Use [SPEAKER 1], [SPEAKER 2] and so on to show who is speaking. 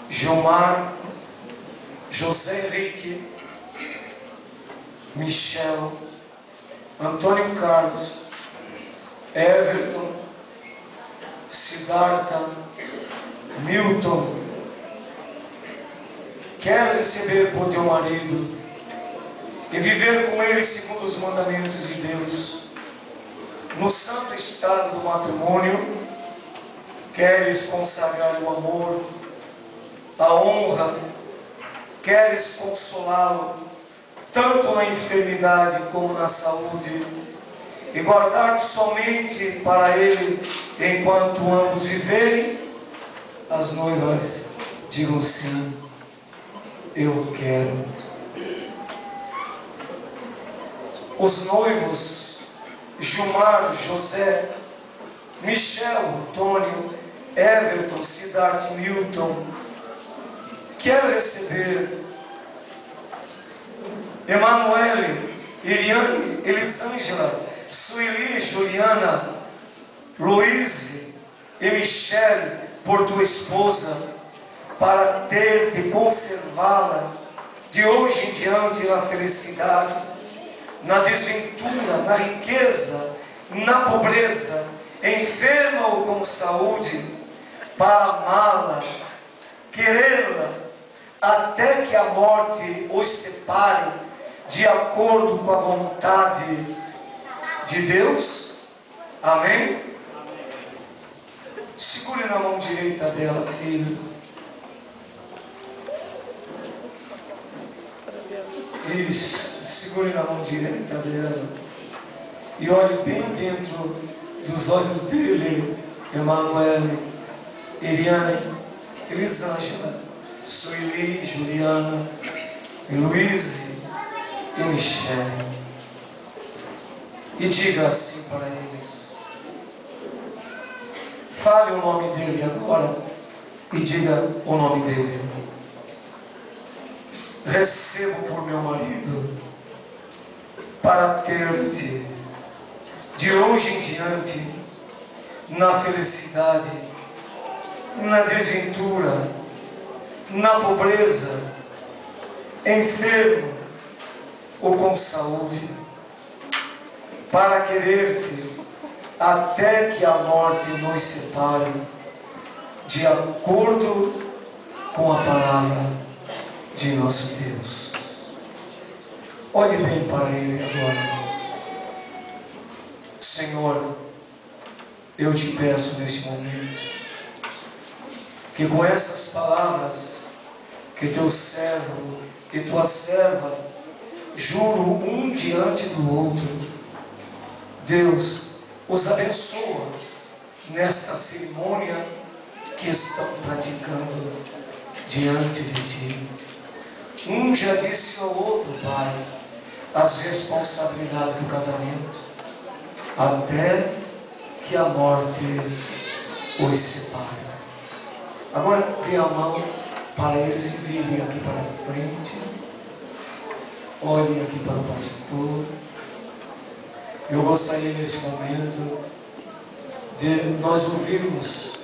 [SPEAKER 1] Gilmar, José Henrique, Michel, Antônio Carlos, Everton, Siddhartha, Milton. Quer receber por teu marido e viver com ele segundo os mandamentos de Deus, no santo estado do matrimônio. Queres consagrar o amor, a honra, queres consolá-lo, tanto na enfermidade como na saúde, e guardar-te somente para ele enquanto ambos viverem. As noivas digam sim, eu quero. Os noivos Gilmar, José, Michel, Antônio, Everton, Siddhartha, Milton, quer receber Emanuele, Iriane, Elisângela, Sueli, Juliana, Luíse e Michele por tua esposa, para ter-te e conservá-la de hoje em diante na felicidade, na desventura, na riqueza, na pobreza, enferma ou com saúde, para amá-la, querê-la, até que a morte os separe, de acordo com a vontade de Deus. Amém? Segure na mão direita dela, filho. Isso, segure na mão direita dela e olhe bem dentro dos olhos dele. Emanuele, Eliane, Elisângela, Sueli, Juliana, Luíse e Michele, e diga assim para eles. Fale o nome dele agora e diga o nome dele. Recebo por meu marido, para ter-te de hoje em diante na felicidade, na desventura, na pobreza, enfermo ou com saúde, para querer-te até que a morte nos separe, de acordo com a palavra de nosso Deus. Olhe bem para ele agora. Senhor, eu te peço neste momento que com essas palavras que teu servo e tua serva juro um diante do outro, Deus os abençoa nesta cerimônia que estão praticando diante de ti. Um já disse ao outro, Pai, as responsabilidades do casamento, até que a morte os separe. Agora dê a mão para eles e virem aqui para a frente. Olhem aqui para o pastor. Eu gostaria nesse momento de nós ouvirmos